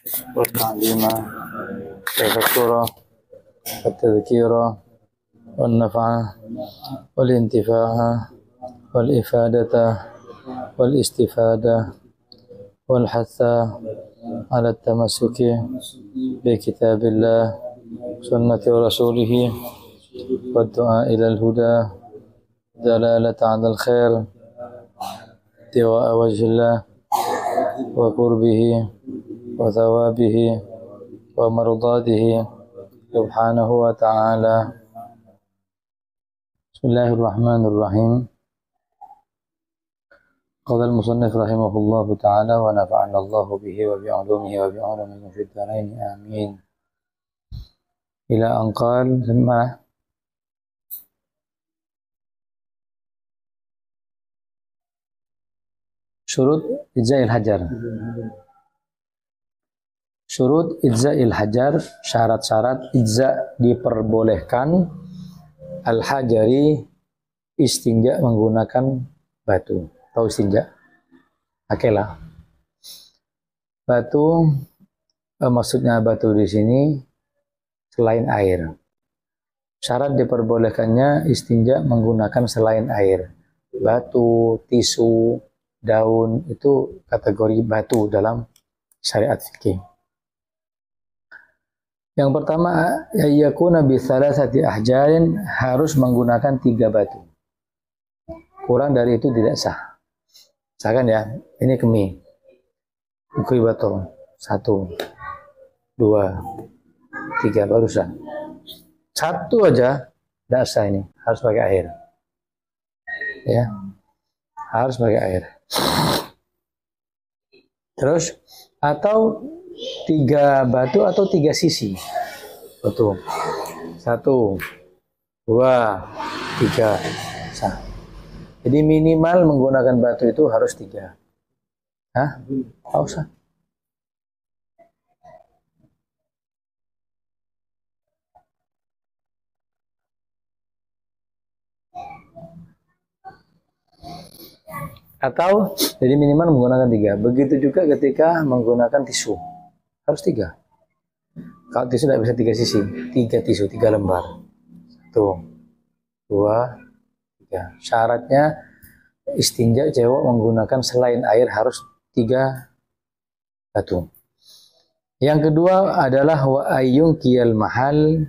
والتعليم والتذكر والتذكير والنفع والانتفاع والإفادة والاستفادة والحث على التمسك بكتاب الله سنة رسوله والدعاء إلى الهدى دلالة على الخير ابتغاء وجه الله وقربه وثوابه ومرضاته سبحانه وتعالى. بسم الله الرحمن الرحيم. قال المصنف رحمه الله تعالى ونفعنا الله به وبعلومه وبعلومه في الدارين آمين. إلى أن قال ثم syurut ijza'il hajar. Syurut ijza'il hajar, syarat-syarat ijza' diperbolehkan al-hajari istinja menggunakan batu. Tahu istinja? Akelah. Batu maksudnya batu di sini selain air. Syarat diperbolehkannya istinja menggunakan selain air. Batu, tisu, daun itu kategori batu dalam syariat fikih. Yang pertama, yakuna bi thalathati ahjarin, harus menggunakan 3 batu. Kurang dari itu tidak sah. Misalkan ya, ini kemi. Ukui batu 1, 2, 3 baru sah. 1 aja tidak sah, ini harus pakai air. Ya. Harus pakai air. Terus atau 3 batu atau 3 sisi. Betul. 1, 2, 3. Sah. Jadi minimal menggunakan batu itu harus 3. Hah? Tak usah. Atau jadi minimal menggunakan 3. Begitu juga ketika menggunakan tisu. Harus 3. Kalau tisu tidak bisa 3 sisi. 3 tisu, 3 lembar. 1, 2, 3. Syaratnya istinja cewek menggunakan selain air harus 3 batu. Yang kedua adalah wa ayyun qiyal mahal,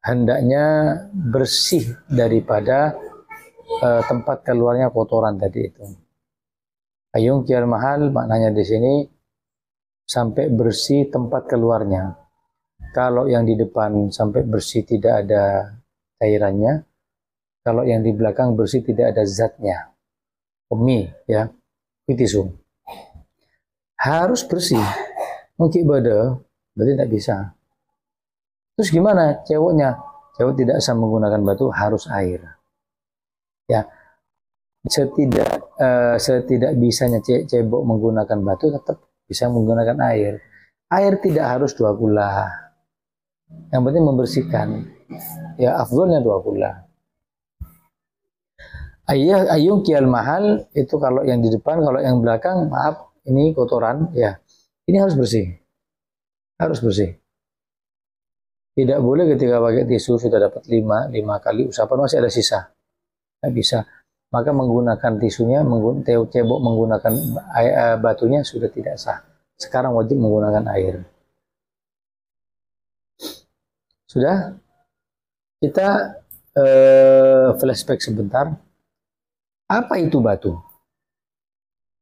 hendaknya bersih daripada tempat keluarnya kotoran tadi itu. Ayung qiyal mahal maknanya di sini sampai bersih tempat keluarnya. Kalau yang di depan sampai bersih tidak ada cairannya, kalau yang di belakang bersih tidak ada zatnya. Kemi ya, tisu. Harus bersih. Mungkin beda, berarti tidak bisa. Terus gimana ceweknya? Cewek tidak bisa menggunakan batu, harus air. Ya. Setidak bisanya cebok menggunakan batu tetap bisa menggunakan air. Air tidak harus 2 kula. Yang penting membersihkan. Ya afdolnya 2 kula. Ayung qiyal mahal itu kalau yang di depan, kalau yang belakang maaf ini kotoran ya. Ini harus bersih. Harus bersih. Tidak boleh ketika pakai tisu sudah dapat 5 kali usapan masih ada sisa. Tidak bisa. Maka menggunakan tisunya, cebok menggunakan batunya sudah tidak sah. Sekarang wajib menggunakan air. Sudah? Kita flashback sebentar. Apa itu batu?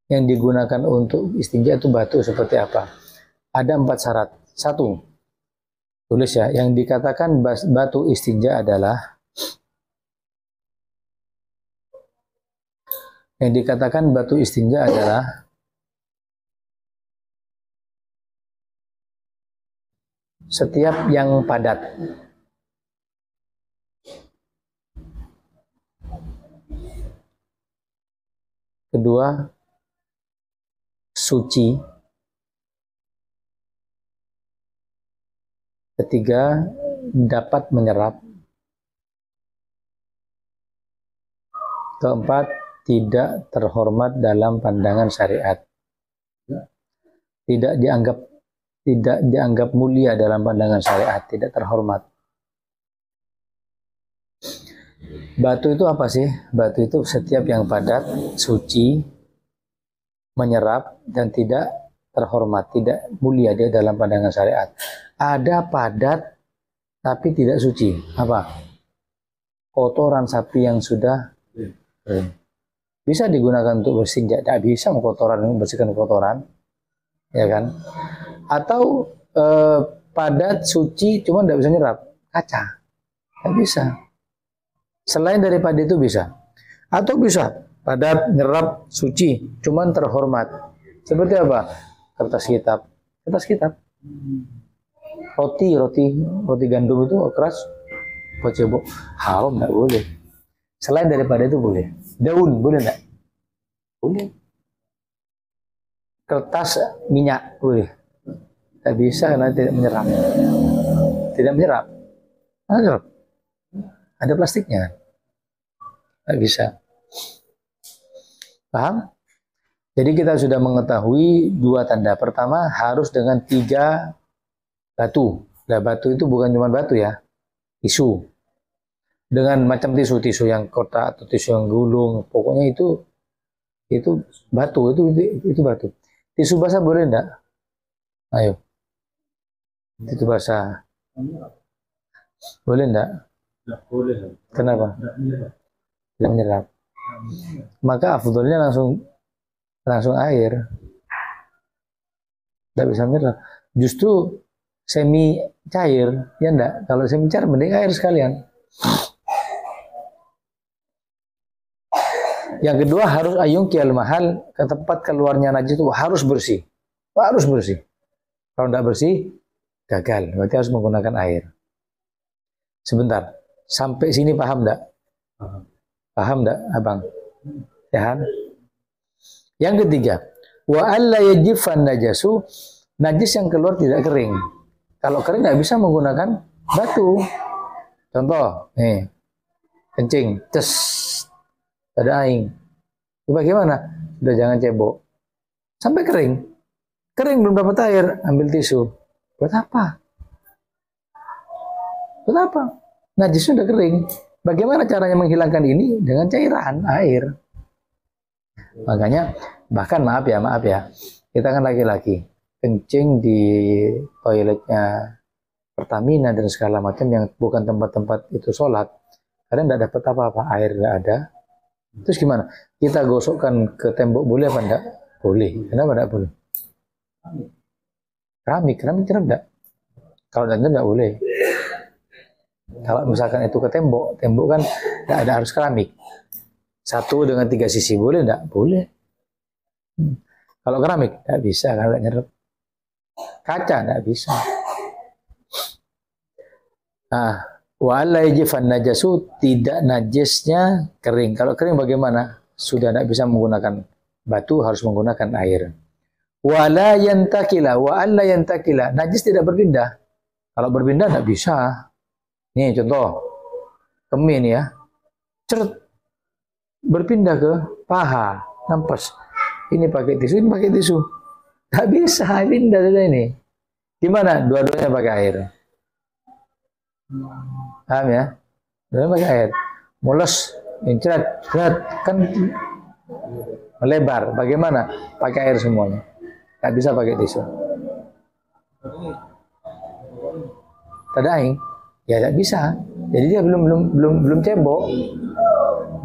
Yang digunakan untuk istinja itu batu seperti apa? Ada 4 syarat. 1, tulis ya, yang dikatakan batu istinja adalah setiap yang padat. Kedua, suci. Ketiga, dapat menyerap. Keempat, tidak terhormat dalam pandangan syariat. Tidak dianggap tidak dianggap mulia dalam pandangan syariat, tidak terhormat. Batu itu apa sih? Batu itu setiap yang padat, suci, menyerap, dan tidak terhormat, tidak mulia dia dalam pandangan syariat. Ada padat tapi tidak suci. Apa? Kotoran sapi yang sudah kering. Bisa digunakan untuk bersinja, tidak bisa membersihkan kotoran, ya kan? Atau padat, suci, cuma tidak bisa nyerap, kaca, tidak bisa. Selain daripada itu bisa. Atau bisa padat, nyerap, suci, cuman terhormat. Seperti apa? Kertas kitab. Roti gandum itu keras, kocebok, haram, nggak boleh. Selain daripada itu boleh. Daun boleh nggak? Boleh. Kertas minyak boleh. Tidak bisa karena tidak menyerap. Tidak menyerap. Ada plastiknya. Tidak bisa. Paham? Jadi kita sudah mengetahui dua tanda. Pertama, harus dengan 3 batu. Nah, batu itu bukan cuma batu ya. Tisu. Dengan macam tisu yang kotak atau tisu yang gulung. Pokoknya itu batu. Itu batu. Tisu basah boleh enggak? Ayo. Tisu basah. Boleh enggak? Tidak boleh. Kenapa? Tidak menyerap. Maka afdolnya langsung air. Tidak bisa menyerap. Justru semi cair, ya enggak? Kalau semi cair mending air sekalian. Yang kedua, harus ayungkil mahal, ke tempat keluarnya najis itu harus bersih. Harus bersih. Kalau tidak bersih, gagal. Berarti harus menggunakan air. Sebentar. Sampai sini paham enggak? Paham enggak, Abang? Ya kan? Yang ketiga, wa alla yajifan najasu, najis yang keluar tidak kering. Kalau kering nggak bisa menggunakan batu. Contoh, nih, kencing, ces, ada aing. Bagaimana? Sudah jangan cebok. Sampai kering. Kering belum dapat air, ambil tisu. Buat apa? Buat apa? Najis sudah kering. Bagaimana caranya menghilangkan ini? Dengan cairan air. Makanya, bahkan maaf ya. Kita kan laki-laki. Kencing di toiletnya Pertamina dan segala macam yang bukan tempat-tempat itu sholat. Kadang tidak dapat apa-apa. Air tidak ada. Terus gimana? Kita gosokkan ke tembok boleh apa enggak? Boleh. Kenapa enggak boleh? Keramik cerah enggak? Kalau enggak boleh. Kalau misalkan itu ke tembok kan enggak ada harus keramik. 1 dengan 3 sisi boleh enggak? Boleh. Kalau keramik enggak bisa karena enggak nyerap. Kaca enggak bisa. Nah, wa alla yajifan najasu, tidak najisnya kering. Kalau kering bagaimana? Sudah tidak bisa menggunakan batu, harus menggunakan air. Wa alla yantakila, najis tidak berpindah. Kalau berpindah tidak bisa. Nih contoh, kemih nih ya. Ceret, berpindah ke paha, nampes. Ini pakai tisu, ini pakai tisu. Tidak bisa, pindah saja ini. Gimana? Dua-duanya pakai air. Paham ya? Dua-duanya pakai air. Mules, incret, kan melebar. Bagaimana? Pakai air semuanya. Tidak bisa pakai tisu. Tadaing? Ya tidak bisa. Jadi dia belum cebok.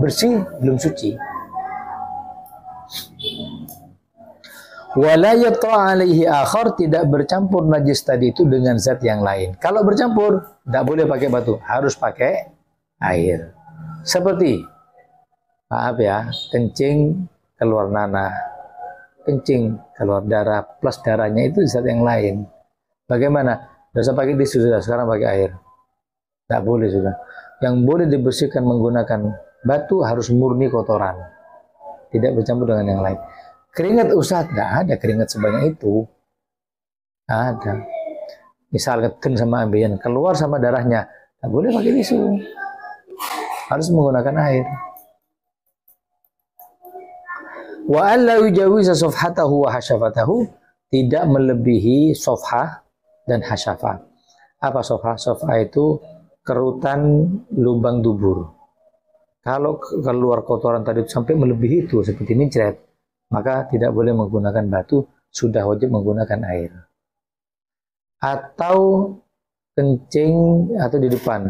Bersih, belum suci. Wala yata alaihi akhar, tidak bercampur najis tadi itu dengan zat yang lain. Kalau bercampur, tidak boleh pakai batu, harus pakai air. Seperti, maaf ya, kencing keluar nanah, kencing keluar darah, plus darahnya itu zat yang lain. Bagaimana? Tidak usah pakai tisu sudah, sekarang pakai air. Tidak boleh sudah. Yang boleh dibersihkan menggunakan batu harus murni kotoran, tidak bercampur dengan yang lain. Keringat Ustaz, nggak ada keringat sebanyak itu. Ada. Misal keten sama ambeien keluar sama darahnya, nggak boleh pakai tisu. Harus menggunakan air. Wa alla yujawiza safhatahu wa hasyafatahu, tidak melebihi sofha dan hasyafah. Apa sofha? Sofha itu kerutan lubang dubur. Kalau keluar kotoran tadi sampai melebihi itu seperti mincret, maka tidak boleh menggunakan batu, sudah wajib menggunakan air. Atau kencing atau di depan,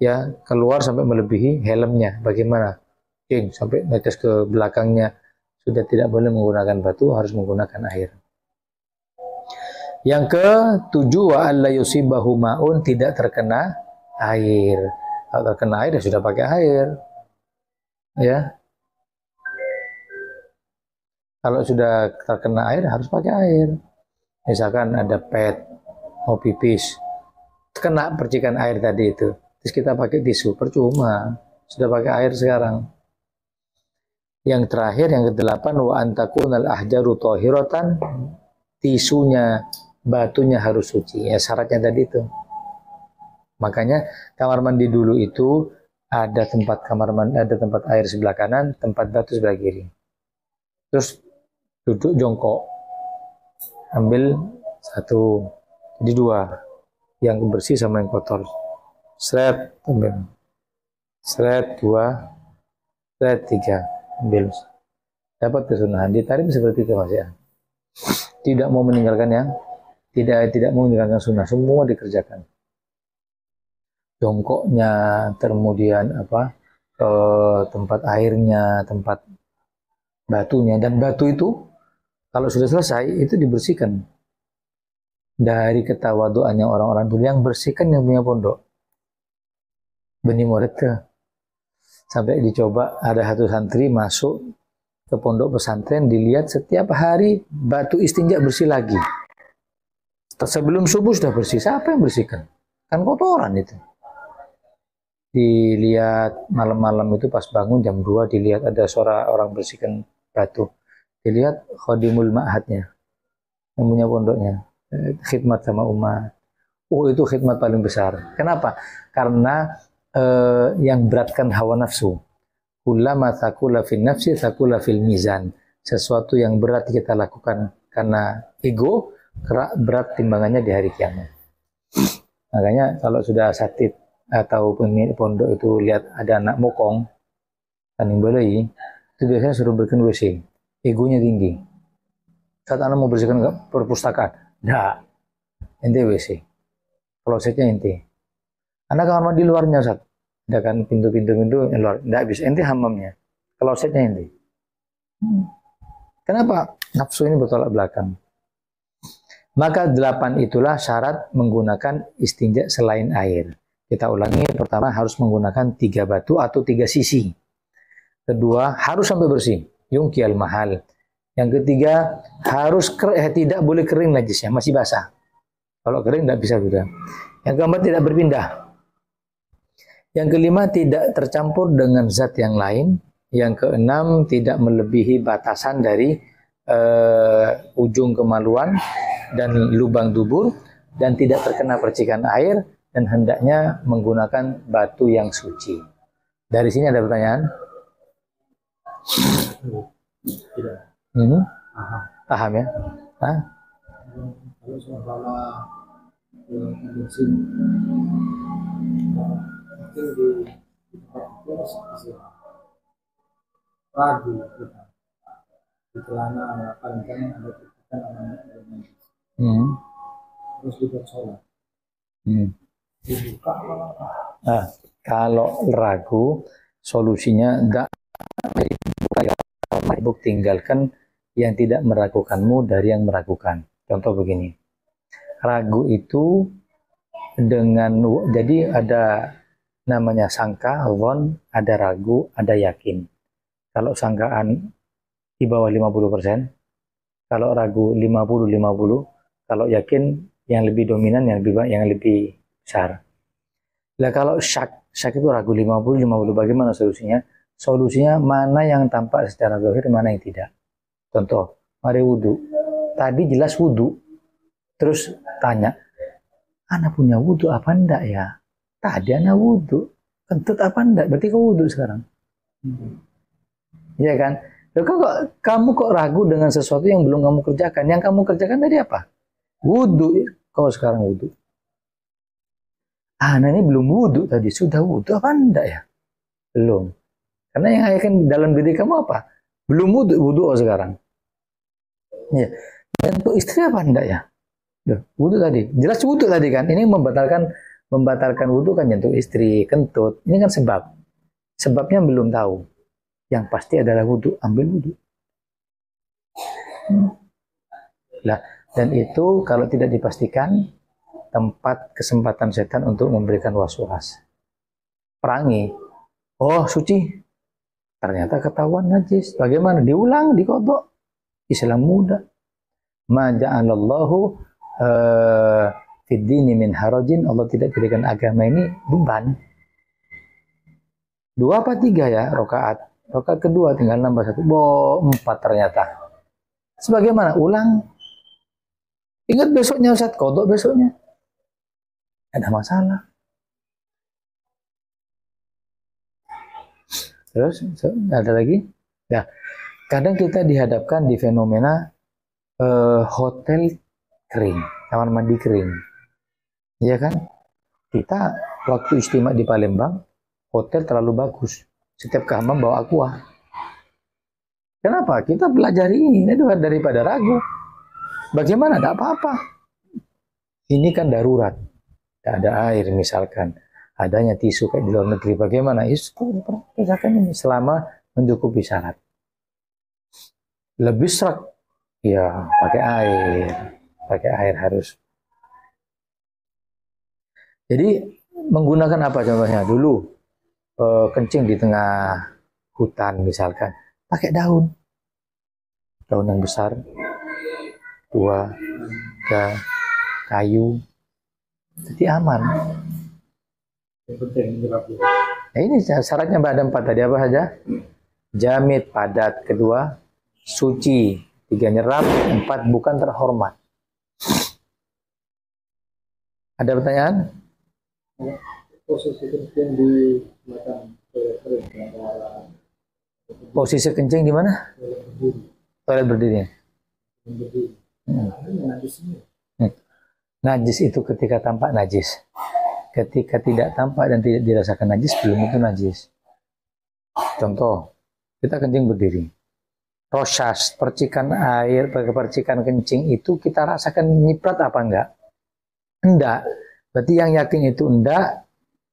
ya keluar sampai melebihi helmnya, bagaimana? Kencing sampai netes ke belakangnya, sudah tidak boleh menggunakan batu, harus menggunakan air. Yang ketujuh, wa alla yusibahu ma'un, tidak terkena air. Kalau terkena air ya sudah pakai air. Ya. Kalau sudah terkena air harus pakai air. Misalkan ada pet, mau pipis, kena percikan air tadi itu, terus kita pakai tisu, percuma, sudah pakai air sekarang. Yang terakhir, yang kedelapan, wa antakunal ahjaru thahiratan, tisunya, batunya harus suci. Ya syaratnya tadi itu. Makanya kamar mandi dulu itu ada tempat kamar mandi, ada tempat air sebelah kanan, tempat batu sebelah kiri. Terus duduk jongkok, ambil satu, jadi dua, yang bersih sama yang kotor. Seret, ambil. Seret dua, seret tiga, ambil. Dapat kesunahan. Ditarik seperti itu Mas ya. Tidak mau meninggalkan yang tidak mau meninggalkan sunnah, semua dikerjakan. Jongkoknya, kemudian tempat airnya, tempat batunya, dan batu itu kalau sudah selesai itu dibersihkan. Dari ketawaduannya orang-orang dulu yang bersihkan yang punya pondok. Beni murid sampai dicoba, ada satu santri masuk ke pondok pesantren, dilihat setiap hari batu istinja bersih lagi. Sebelum subuh sudah bersih, siapa yang bersihkan? Kan kotoran itu. Dilihat malam-malam itu pas bangun jam 2, dilihat ada suara orang bersihkan batu. Dilihat khodimul ma'hadnya, yang punya pondoknya, khidmat sama umat. Oh, itu khidmat paling besar. Kenapa? Karena yang beratkan hawa nafsu. Kullama thaqula fil nafsi thaqula fil mizan. Sesuatu yang berat kita lakukan karena ego, berat timbangannya di hari kiamat. Makanya kalau sudah satid atau pemilik pondok itu lihat ada anak mokong, tanding balai, itu biasanya suruh bersihin WC. Egonya tinggi. Saat anak mau bersihkan perpustakaan, enggak, ente WC. Klosetnya ente. Anak kamar mandi luarnya, Ustaz. Ada kan pintu luar, enggak bisa. Ente hammamnya. Klosetnya ente. Kenapa? Nafsu ini bertolak belakang. Maka 8 itulah syarat menggunakan istinja selain air. Kita ulangi, pertama harus menggunakan 3 batu atau 3 sisi. Kedua, harus sampai bersih. Yungkial mahal. Yang ketiga, harus tidak boleh kering najisnya, masih basah. Kalau kering tidak bisa sudah. Yang keempat, tidak berpindah. Yang kelima, tidak tercampur dengan zat yang lain. Yang keenam, tidak melebihi batasan dari ujung kemaluan dan lubang dubur, dan tidak terkena percikan air, dan hendaknya menggunakan batu yang suci. Dari sini ada pertanyaan? Tidak. Paham ya? Hah? Kalau seumpama bensin mungkin di tempat itu masih ragu kita di celana paling kan ada kita namanya elemen terus juga sholat dibuka Nah, kalau ragu, solusinya enggak tinggalkan yang tidak meragukanmu dari yang meragukan. Contoh begini, ragu itu jadi ada namanya sangka, dhon, ada ragu, ada yakin. Kalau sangkaan di bawah 50%, kalau ragu 50-50, kalau yakin yang lebih dominan, yang lebih besar. Nah, kalau syak itu ragu 50-50, bagaimana solusinya? Solusinya mana yang tampak secara zahir, mana yang tidak. Contoh, mari wudhu. Tadi jelas wudhu. Terus tanya, anak punya wudhu apa enggak ya? Tadi anak wudhu. Kentut apa enggak? Berarti kau wudhu sekarang. Iya kan? Loh, kamu kok ragu dengan sesuatu yang belum kamu kerjakan? Yang kamu kerjakan tadi apa? Wudhu. Kau sekarang wudhu. Nah ini belum wudhu tadi. Sudah wudhu apa enggak ya? Belum. Karena yang akan dalam diri kamu apa? Belum wudhu. Wudhu sekarang. Ya. Dan untuk istri apa enggak ya? Loh, wudhu tadi. Jelas wudhu tadi kan. Ini membatalkan wudhu kan untuk istri, kentut. Ini kan sebab. Sebabnya belum tahu. Yang pasti adalah wudhu. Ambil wudhu. Nah, dan itu kalau tidak dipastikan, tempat kesempatan setan untuk memberikan waswas. Perangi. Oh, suci. Ternyata ketahuan najis. Bagaimana? Diulang, dikodok. Islam mudah. Ma ja'alallahu fid dini min harajin. Allah tidak jadikan agama ini beban. 2 apa 3 ya rakaat. Rakaat kedua tinggal nambah 1. 4 ternyata. Sebagaimana? Ulang. Ingat besoknya Ustaz, kodok besoknya. Ada masalah. Terus ada lagi? Nah, kadang kita dihadapkan di fenomena hotel kering, kamar mandi kering, iya kan? Kita waktu istimewa di Palembang, hotel terlalu bagus. Setiap kamar bawa aqua. Kenapa? Kita pelajari ini daripada ragu. Bagaimana? Tidak apa-apa. Ini kan darurat. Tidak ada air misalkan, adanya tisu kayak di luar negeri, bagaimana? Misalkan ini selama mencukupi syarat. Lebih serak, ya pakai air harus. Jadi menggunakan apa contohnya? Dulu kencing di tengah hutan misalkan, pakai daun yang besar, 2, 3, kayu. Jadi aman. Nah, ini syaratnya ada 4 tadi apa saja? Jamid, padat. Kedua, suci. 3, nyerap. 4, bukan terhormat. Ada pertanyaan? Posisi kencing di mana? Toilet berdiri. Najis itu ketika tampak najis. Ketika tidak tampak dan tidak dirasakan najis, belum itu najis. Contoh, kita kencing berdiri. Rosas, percikan air, percikan kencing itu kita rasakan nyiprat apa enggak? Enggak. Berarti yang yakin itu enggak,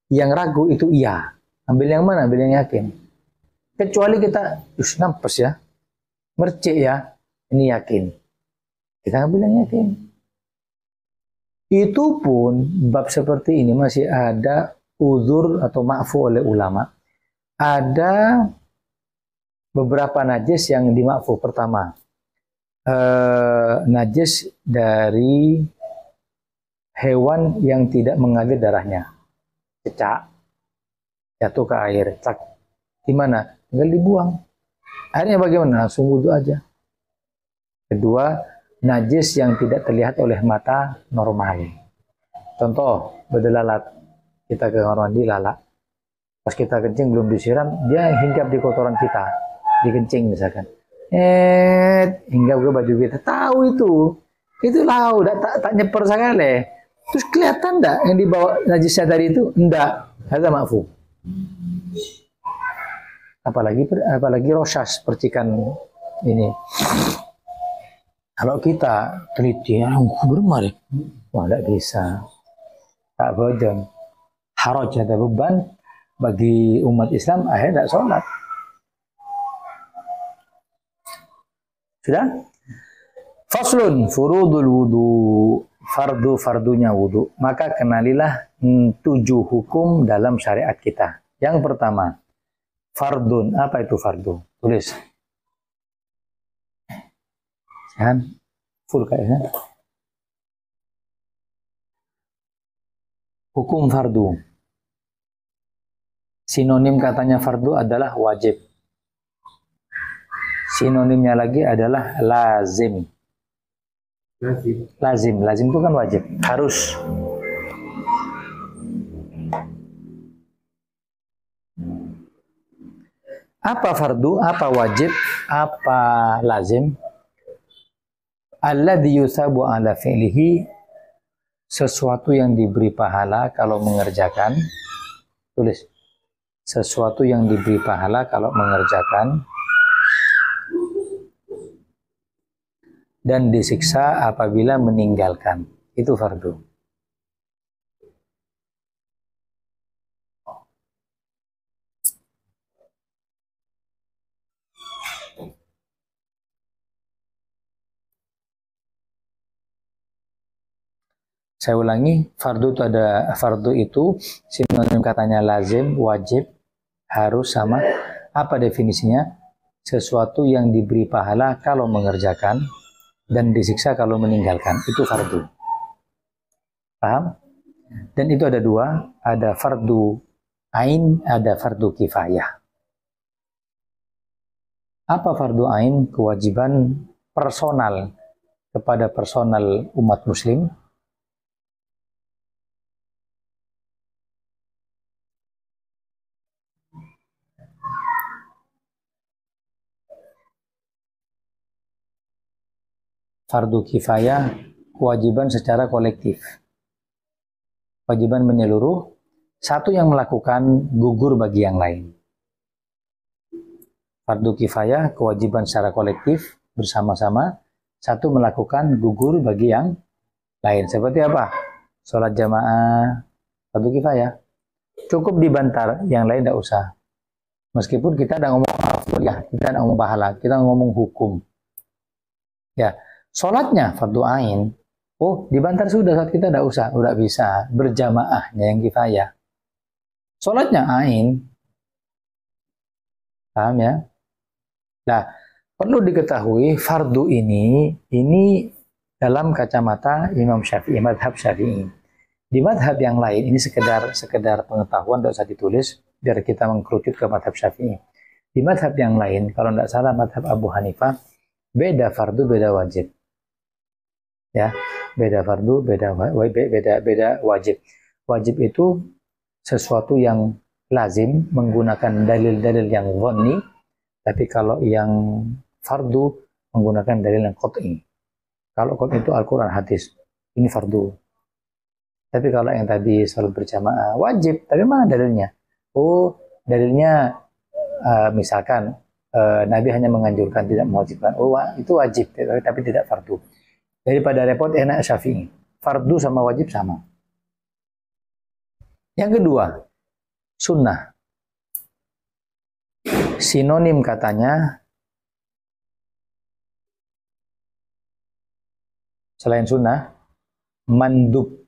yang ragu itu iya. Ambil yang mana? Ambil yang yakin. Kecuali kita, nampes ya, mercik ya, ini yakin. Kita ambil yang yakin. Itu pun bab seperti ini masih ada uzur atau ma'fu oleh ulama. Ada beberapa najis yang dimakfu. Pertama, najis dari hewan yang tidak mengalir darahnya. Cecak, jatuh ke air, cak. Di mana? Tinggal dibuang. Akhirnya bagaimana? Langsung wudhu aja. Kedua, najis yang tidak terlihat oleh mata normal. Contoh, berdelalat. Kita ke kamar mandi, lalat. Pas kita kencing belum disiram, dia hinggap di kotoran kita. Dikencing misalkan. Hinggap ke baju kita. Tahu itu. Itu tahu, tak nyeper sekali. Terus kelihatan enggak yang dibawa najisnya tadi itu? Enggak. Ada makfu. Apalagi rosas, percikan ini. Kalau kita teliti, bermar ya? Wah, tidak bisa. Tak bodoh. Haraj ada beban bagi umat Islam, akhirnya tidak sholat. Sudah? Faslun furudul wudu. Fardu-fardunya wudu. Maka kenalilah 7 hukum dalam syariat kita. Yang pertama, fardun. Apa itu fardu? Tulis. Kan full kayaknya. Hukum fardu. Sinonim katanya fardu adalah wajib. Sinonimnya lagi adalah lazim. Lazim itu kan wajib, harus. Apa fardu, apa wajib, apa lazim? Alladzi yusabu ala fi'lihi, sesuatu yang diberi pahala kalau mengerjakan. Tulis. Sesuatu yang diberi pahala kalau mengerjakan dan disiksa apabila meninggalkan. Itu fardu. Saya ulangi, fardu itu sinonim katanya lazim, wajib, harus, sama. Apa definisinya? Sesuatu yang diberi pahala kalau mengerjakan dan disiksa kalau meninggalkan. Itu fardu. Paham? Dan itu ada dua, ada fardu ain, ada fardu kifayah. Apa fardu ain? Kewajiban personal kepada personal umat muslim. Fardu kifayah, kewajiban secara kolektif. Kewajiban menyeluruh, satu yang melakukan gugur bagi yang lain. Fardu kifayah, kewajiban secara kolektif, bersama-sama, satu melakukan gugur bagi yang lain. Seperti apa? Sholat jamaah, fardu kifayah. Cukup dibantar, yang lain tidak usah. Meskipun kita tidak ngomong ya, kita tidak ngomong pahala, kita ngomong hukum. Ya, sholatnya fardu ain. Oh, dibantar sudah, saat kita tidak usah, udah bisa. Berjamaahnya yang kifayah. Sholatnya ain. Paham ya? Nah, perlu diketahui fardu ini dalam kacamata Imam Syafi'i, madhab Syafi'i. Di madhab yang lain, ini sekedar pengetahuan, tidak usah ditulis, biar kita mengkerucut ke madhab Syafi'i. Di madhab yang lain, kalau tidak salah madhab Abu Hanifah, beda fardu, beda wajib. Ya, beda fardu, beda wajib. Wajib itu sesuatu yang lazim menggunakan dalil-dalil yang dhanni, tapi kalau yang fardu menggunakan dalil yang qat'i. Kalau qat'i itu Al-Qur'an, hadis, ini fardu. Tapi kalau yang tadi salat berjamaah wajib, tapi mana dalilnya? Oh, dalilnya misalkan Nabi hanya menganjurkan, tidak mewajibkan. Oh, itu wajib, tapi tidak fardu. Daripada repot, enak Syafi'i. Fardu sama wajib sama. Yang kedua, sunnah. Sinonim katanya, selain sunnah, mandub.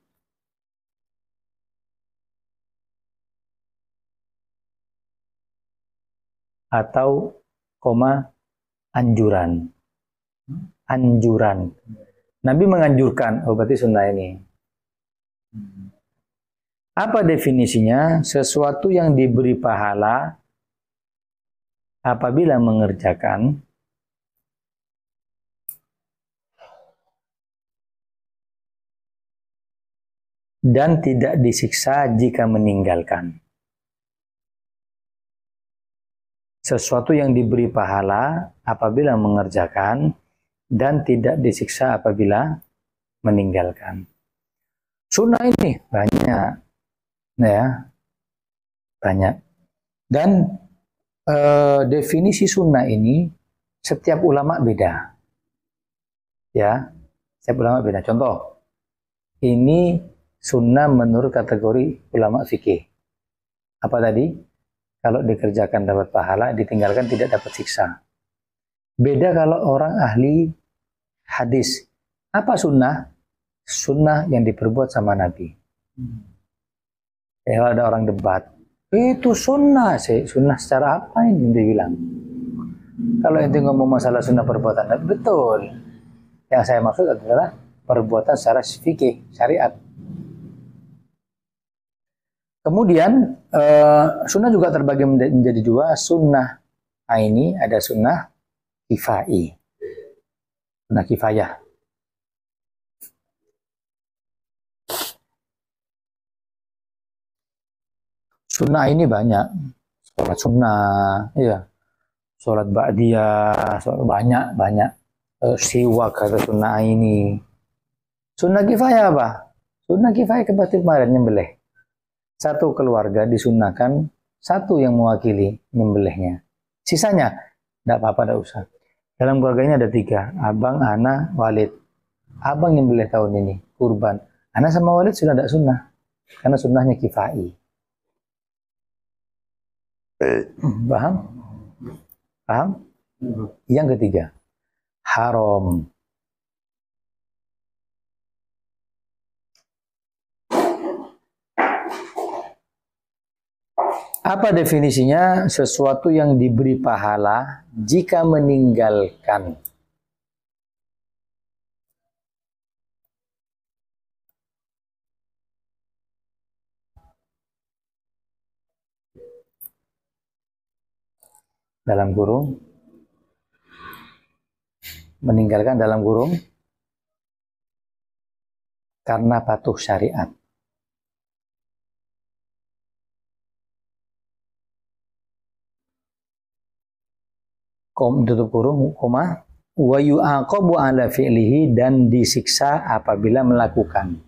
Atau anjuran. Anjuran. Nabi menganjurkan, oh berarti sunnah ini. Apa definisinya? Sesuatu yang diberi pahala apabila mengerjakan dan tidak disiksa jika meninggalkan. Sesuatu yang diberi pahala apabila mengerjakan dan tidak disiksa apabila meninggalkan. Sunnah ini banyak, ya, banyak. Dan definisi sunnah ini setiap ulama beda, ya, setiap ulama beda. Contoh, ini sunnah menurut kategori ulama fikih. Apa tadi? Kalau dikerjakan dapat pahala, ditinggalkan tidak dapat siksa. Beda kalau orang ahli hadis. Apa sunnah? Sunnah yang diperbuat sama Nabi. Kalau ada orang debat, itu sunnah sih. Sunnah secara apa ini dia bilang? Kalau ente ngomong masalah sunnah perbuatan, betul. Yang saya maksud adalah perbuatan secara fikih, syariat. Kemudian sunnah juga terbagi menjadi dua. Sunnah aini, ada sunnah kifai. Sunnah kifayah. Sunnah ini banyak. Sholat sunnah, iya. sholat ba'diyah, sholat banyak siwak atau sunnah ini. Sunnah kifayah apa? Sunnah kifayah kemarin nyembelih. Satu keluarga disunahkan satu yang mewakili nyembelihnya. Sisanya tidak apa-apa, tidak usah. Dalam keluarga ini ada 3, abang, ana, Walid. Abang nyembelih tahun ini, kurban. Ana sama Walid sudah tidak sunnah, karena sunnahnya kifai. Paham? Paham? Yang ketiga, haram. Apa definisinya? Sesuatu yang diberi pahala jika meninggalkan. Dalam kurung. Meninggalkan dalam kurung. Karena patuh syariat. Tutup kurung, koma, wa yu'aqabu ala fi'lihi, dan disiksa apabila melakukan.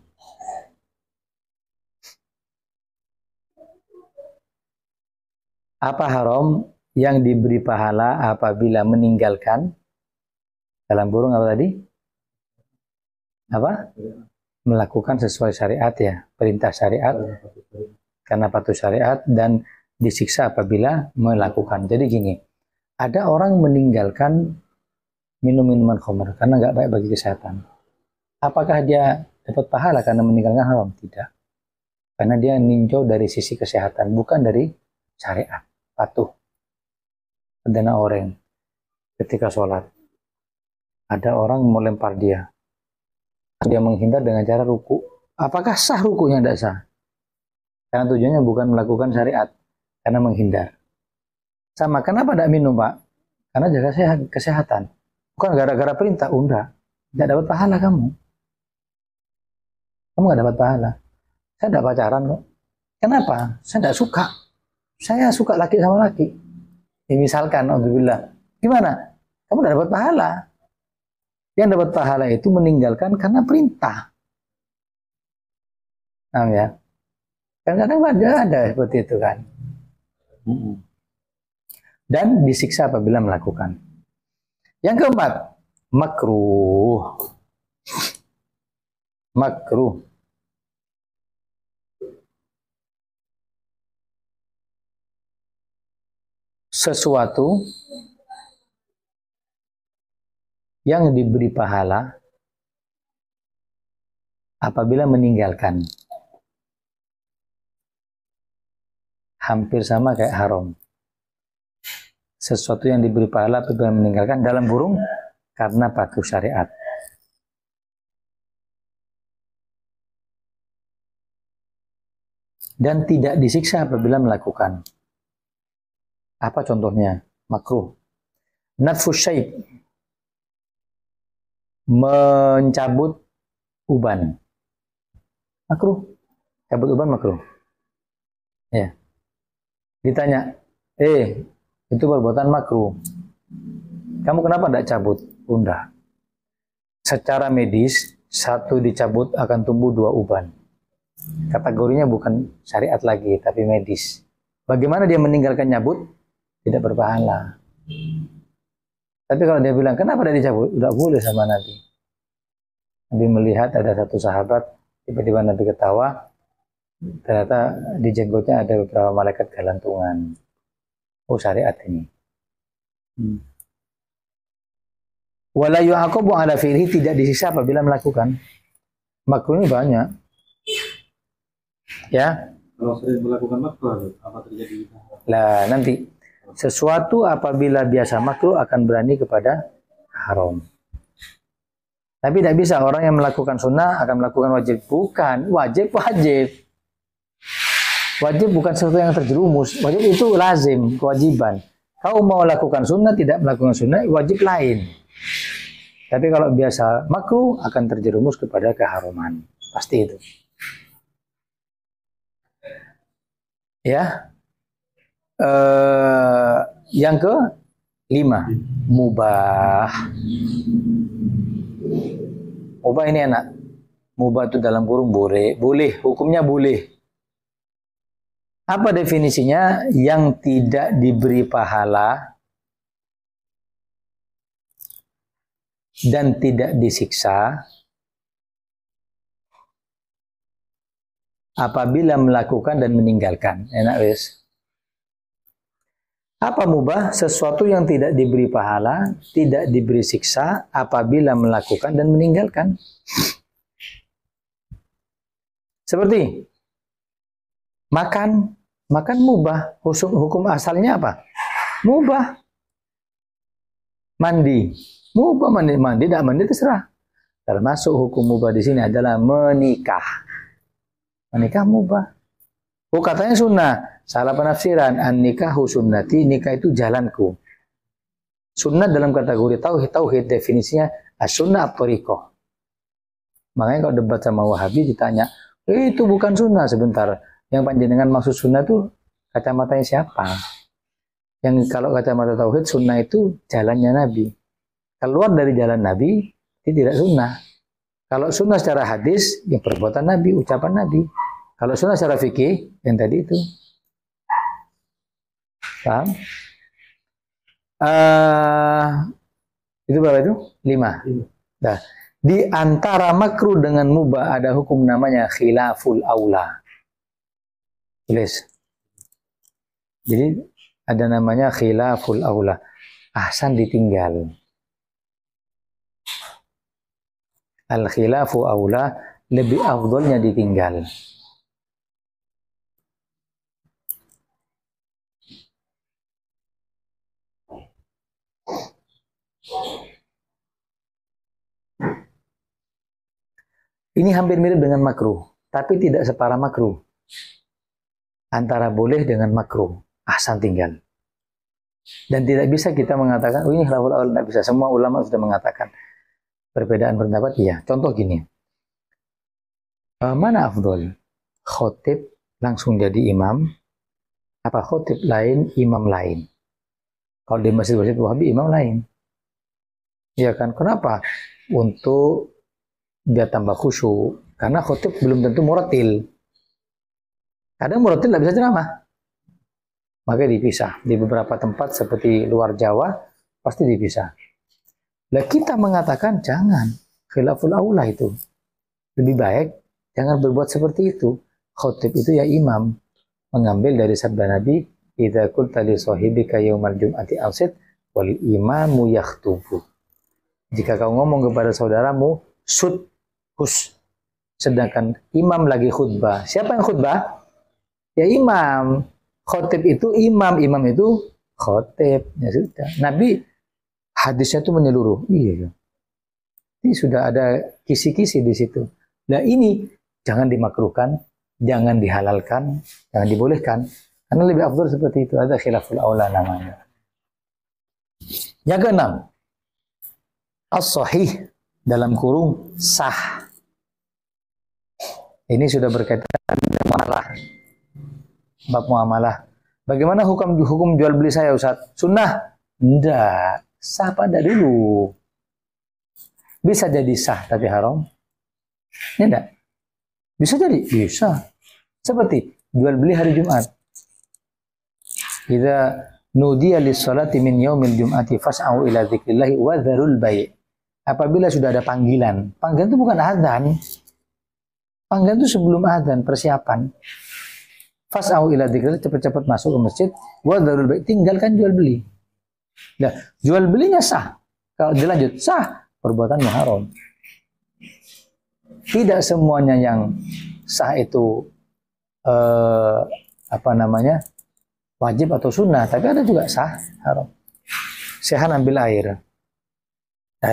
Apa haram? Yang diberi pahala apabila meninggalkan. Dalam kurung apa tadi? Apa? Melakukan sesuai syariat ya, perintah syariat karena patuh syariat, dan disiksa apabila melakukan. Jadi gini, ada orang meninggalkan minum minuman khamr karena nggak baik bagi kesehatan. Apakah dia dapat pahala karena meninggalkan haram? Tidak. Karena dia ninjau dari sisi kesehatan, bukan dari syariat, patuh. Ada orang ketika sholat, ada orang melempar dia menghindar dengan cara ruku. Apakah sah rukunya? Tidak sah. Karena tujuannya bukan melakukan syariat, karena menghindar. Sama, kenapa tidak minum, Pak? Karena jaga kesehatan. Bukan gara-gara perintah, enggak. Tidak dapat pahala kamu. Kamu nggak dapat pahala. Saya tidak pacaran kok. Kenapa? Saya tidak suka. Saya suka laki sama laki. Ya, misalkan, alhamdulillah. Gimana? Kamu tidak dapat pahala. Yang dapat pahala itu meninggalkan karena perintah. Nah, ya. Kadang-kadang ada seperti itu kan. Dan disiksa apabila melakukan. Yang keempat, makruh. Makruh. Sesuatu yang diberi pahala apabila meninggalkan. Hampir sama kayak haram. Sesuatu yang diberi pahala apabila meninggalkan, dalam kurung karena patuh syariat. Dan tidak disiksa apabila melakukan. Apa contohnya? Makruh. Natfus syaib. Mencabut uban. Makruh. Cabut uban makruh. Ya. Ditanya, itu perbuatan makruh. Kamu kenapa tidak cabut? Bunda. Secara medis, satu dicabut akan tumbuh 2 uban. Kategorinya bukan syariat lagi, tapi medis. Bagaimana dia meninggalkan nyabut? Tidak berpahala. Tapi kalau dia bilang, kenapa tidak dicabut? Tidak boleh sama Nabi. Nabi melihat ada satu sahabat, tiba-tiba Nabi ketawa, ternyata di jenggotnya ada beberapa malaikat galantungan. Oh, syariat ini. Wala yu'aqabu ala fi'lihi, tidak disiksa apabila melakukan. Makruh ini banyak. Ya. Kalau sering melakukan makruh, apa terjadi? Lah, nanti sesuatu apabila biasa makruh akan berani kepada haram. Tapi tidak bisa orang yang melakukan sunnah akan melakukan wajib. Bukan, wajib. Wajib bukan sesuatu yang terjerumus. Wajib itu lazim, kewajiban. Kau mau lakukan sunnah, tidak melakukan sunnah, wajib lain. Tapi kalau biasa makruh akan terjerumus kepada keharuman. Pasti itu. Ya. Yang 5. Mubah. Mubah ini enak. Mubah itu dalam kurung boleh. Boleh, hukumnya boleh. Apa definisinya? Yang tidak diberi pahala dan tidak disiksa apabila melakukan dan meninggalkan. Enak wes. Apa mubah? Sesuatu yang tidak diberi pahala, tidak diberi siksa apabila melakukan dan meninggalkan. Seperti makan mubah. Hukum asalnya apa? Mubah. Mandi mubah, mandi tidak mandi terserah. Termasuk hukum mubah di sini adalah menikah. Menikah mubah. Oh katanya sunnah. Salah penafsiran. An-nikahu sunnati. Nikah itu jalanku. Sunnah dalam kategori tauhid definisinya as-sunnah at-thariqah. Makanya kalau debat sama Wahabi ditanya, itu bukan sunnah. Sebentar. Yang panjenengan maksud sunnah itu kacamatanya siapa? Yang kalau kacamata tauhid sunnah itu jalannya Nabi. Keluar dari jalan Nabi itu tidak sunnah. Kalau sunnah secara hadis, yang perbuatan Nabi, ucapan Nabi. Kalau sunnah secara fikih, yang tadi itu. Paham? Itu berapa itu? 5. Nah, di antara makruh dengan mubah ada hukum namanya khilaful aula. Tulis. Jadi ada namanya khilaful aula. Ahsan ditinggal. Al khilafu aula, lebih afdolnya ditinggal. Ini hampir mirip dengan makruh, tapi tidak separah makruh. Antara boleh dengan makruh, ahsan tinggal. Dan tidak bisa kita mengatakan, oh ini khilaful aula, tidak bisa. Semua ulama sudah mengatakan. Perbedaan pendapat, iya. Contoh gini. Mana afdol? Khotib langsung jadi imam, apa khotib lain, imam lain? Kalau di masjid-masjid Wahabi, imam lain. Ya kan? Kenapa? Untuk biar tambah khusyuk. Karena khotib belum tentu muratil. Kadang muratil tidak bisa ceramah. Makanya dipisah. Di beberapa tempat seperti luar Jawa, pasti dipisah. Nah kita mengatakan jangan. Khilaful aula itu. Lebih baik jangan berbuat seperti itu. Khotib itu ya imam. Mengambil dari sabda Nabi, idza qulta li sahibika yaumal jum'ati ansit wal imamu yakhtubu. Jika kau ngomong kepada saudaramu, sud, hus. Sedangkan imam lagi khutbah. Siapa yang khutbah? Ya imam. Khotib itu imam, imam itu khotib. Ya sudah. Nabi hadisnya itu menyeluruh. Iya. Ini sudah ada kisi-kisi di situ. Nah ini jangan dimakruhkan, jangan dihalalkan, jangan dibolehkan. Karena lebih afdal seperti itu. Ada khilaful aula namanya. Yang keenam, as-sahih dalam kurung sah. Ini sudah berkaitan dengan muamalah. Bab muamalah. Bagaimana hukum jual beli saya, Ustaz? Sunnah? Enggak. Sah pada dulu. Bisa jadi sah tapi haram? Ya enggak? Bisa jadi? Bisa. Seperti jual beli hari Jumat. Idza nudiya lis-salati min yaumil jum'ati fas'au ila dzikrillahi wa dzarul bai'. Apabila sudah ada panggilan. Panggilan itu bukan azan. Panggilan itu sebelum azan, persiapan. Fas'au ila dzikrillah, cepat-cepat masuk ke masjid, wa dzarul bai', tinggalkan jual beli. Nah, jual belinya sah. Kalau dilanjut sah, perbuatannya haram. Tidak semuanya yang sah itu wajib atau sunnah, tapi ada juga sah, haram. Saya ambil air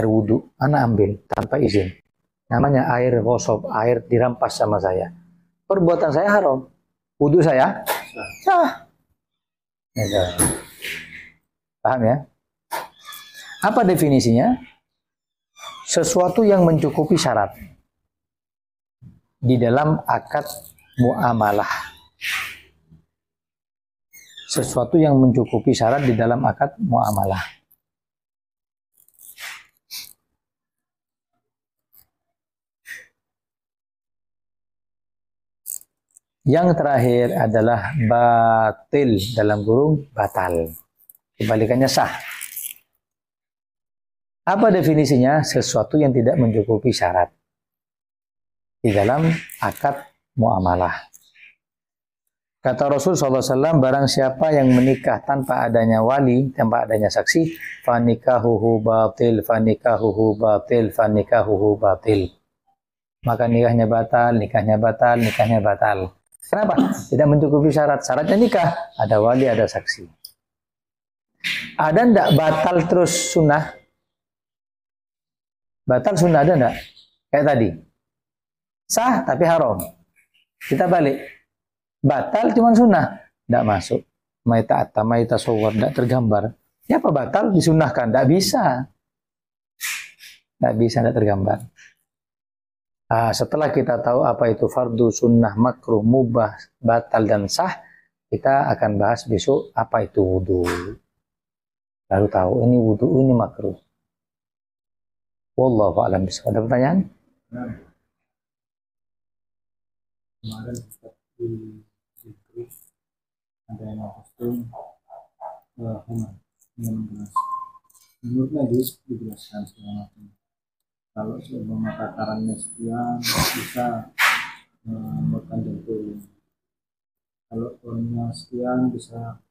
wudhu, anak ambil tanpa izin. Namanya air gosok, air dirampas sama saya. Perbuatan saya haram. Wudhu saya sah. Ya, paham ya? Apa definisinya? Sesuatu yang mencukupi syarat di dalam akad muamalah. Sesuatu yang mencukupi syarat di dalam akad muamalah. Yang terakhir adalah batil dalam kurung batal. Kebalikannya sah. Apa definisinya? Sesuatu yang tidak mencukupi syarat di dalam akad muamalah. Kata Rasul SAW, barang siapa yang menikah tanpa adanya wali, tanpa adanya saksi, fanikahuhu batil, fanikahuhu batil, fanikahuhu batil. Maka nikahnya batal, nikahnya batal, nikahnya batal. Kenapa? Tidak mencukupi syarat. Syaratnya nikah, ada wali, ada saksi. Ada ndak batal terus sunnah? Batal sunnah ada ndak? Kayak tadi. Sah tapi haram. Kita balik. Batal cuma sunnah. Ndak masuk. Maita atta, maita sawar, ndak tergambar. Ya apa batal disunnahkan? Ndak bisa. Ndak bisa, ndak tergambar. Setelah kita tahu apa itu fardu, sunnah, makruh, mubah, batal, dan sah, kita akan bahas besok apa itu wudhu. Lalu tahu ini wudhu, ini makruh. Wallahu a'lam bishawab. Ada pertanyaan? Nah, kemarin di grup ada yang posting Humar yang jelas. Menurutnya dijelaskan segala macam. Kalau seumpama takarannya sekian bisa membuatkan jantung. Kalau poinnya sekian bisa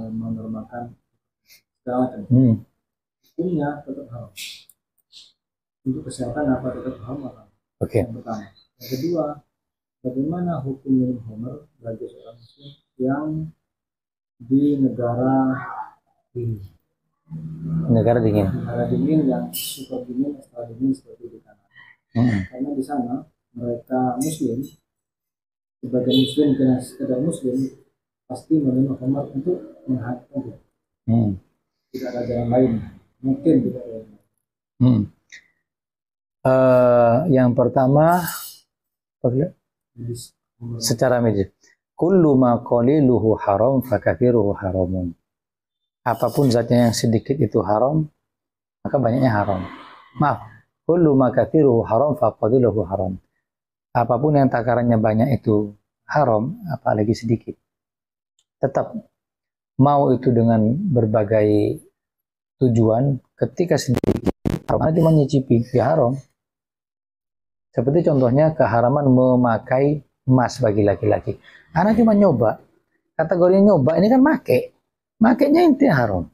menormalkan segala macam. Hukumnya tetap haram. Untuk kesehatan apa tetap haram? Oke. Yang pertama. Yang kedua, bagaimana hukum minum khamr bagi seorang muslim yang di negara dingin? Negara dingin. Negara dingin yang super dingin, extra dingin seperti di Kanada. Karena di sana mereka muslim, sebagai muslim dengan sekedar muslim pasti meminum khamr untuk menghangatkan tubuh. Tidak ada jalan lain. Mungkin tidak ada jalan lain. Yang pertama, secara medis, kullu ma qaliluhu haram fakathiruhu haramun. Apapun zatnya yang sedikit itu haram, maka banyaknya haram. Maaf, kullu ma kathiruhu haram faqaliluhu haram. Apapun yang takarannya banyak itu haram, apalagi sedikit. Tetap mau itu dengan berbagai tujuan, ketika sedikit haram, cuma nyicipi, ya haram. Seperti contohnya keharaman memakai emas bagi laki-laki. Anak cuma nyoba. Kategorinya nyoba ini kan make. Makainya itu haram.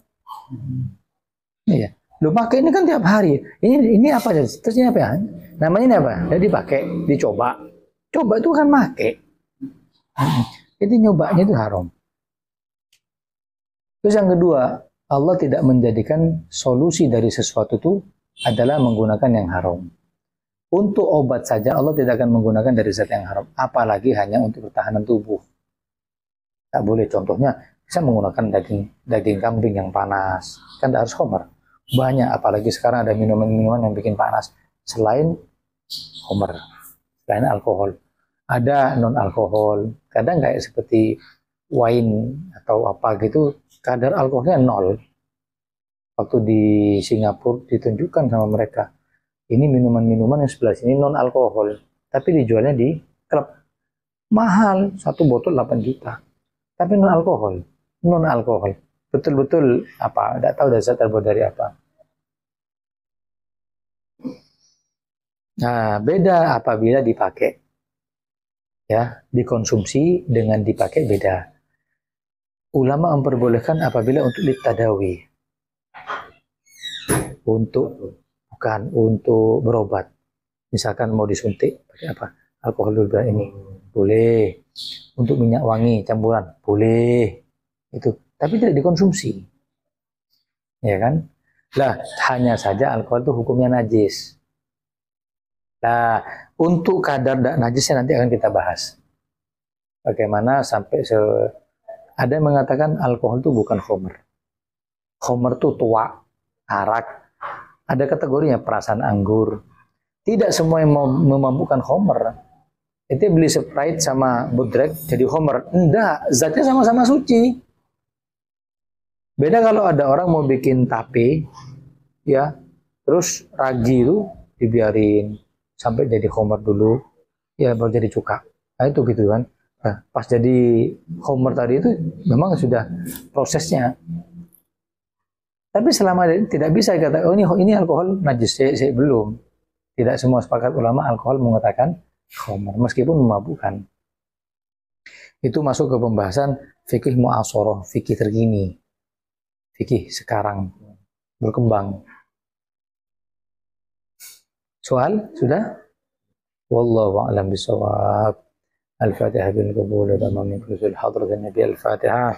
Iya. Lu pakai ini kan tiap hari. Ini apa aja? Terus ini apa ya? Namanya ini apa? Jadi dipakai, dicoba. Coba itu kan make. Jadi nyobanya itu haram. Terus yang kedua, Allah tidak menjadikan solusi dari sesuatu itu adalah menggunakan yang haram. Untuk obat saja Allah tidak akan menggunakan dari zat yang haram, apalagi hanya untuk pertahanan tubuh. Tak boleh. Contohnya bisa menggunakan daging kambing yang panas, kan tidak harus khamr. Banyak, apalagi sekarang ada minuman-minuman yang bikin panas selain khamr, selain alkohol. Ada non alkohol, kadang kayak seperti wine atau apa gitu, kadar alkoholnya 0. Waktu di Singapura ditunjukkan sama mereka, ini minuman-minuman yang sebelah sini non alkohol, tapi dijualnya di klub mahal, 1 botol 8 juta, tapi non alkohol. Betul-betul apa? Tidak tahu dasar terbuat dari apa. Nah, beda apabila dipakai. Ya, dikonsumsi dengan dipakai beda. Ulama memperbolehkan apabila untuk litadawi. Untuk berobat. Misalkan mau disuntik pakai apa? Alkohol dulu ini. Boleh. Untuk minyak wangi campuran, boleh. Itu, tapi tidak dikonsumsi, ya kan? Lah, hanya saja alkohol itu hukumnya najis. Nah, untuk kadar najisnya nanti akan kita bahas. Bagaimana sampai ada yang mengatakan alkohol itu bukan khamr. Khamr itu tua, arak. Ada kategorinya perasan anggur. Tidak semua yang memabukkan khamr. Itu beli Sprite sama Bodrek jadi khamr. Enggak, zatnya sama-sama suci. Beda kalau ada orang mau bikin tape, ya, terus ragi itu dibiarin sampai jadi khamr dulu, ya baru jadi cuka. Nah, itu gitu kan. Nah, pas jadi Homer tadi itu memang sudah prosesnya. Tapi selama tidak bisa kata, oh ini alkohol najis, saya belum. Tidak semua sepakat ulama alkohol mengatakan Homer, meskipun memabukkan. Itu masuk ke pembahasan fikih mu'asharah, fikih terkini, fikih sekarang berkembang. Soal sudah? Wallahu a'lam bishawab. Al-Fatihah bil qabul wa tamam min kulli hadrat Nabi Al-Fatihah.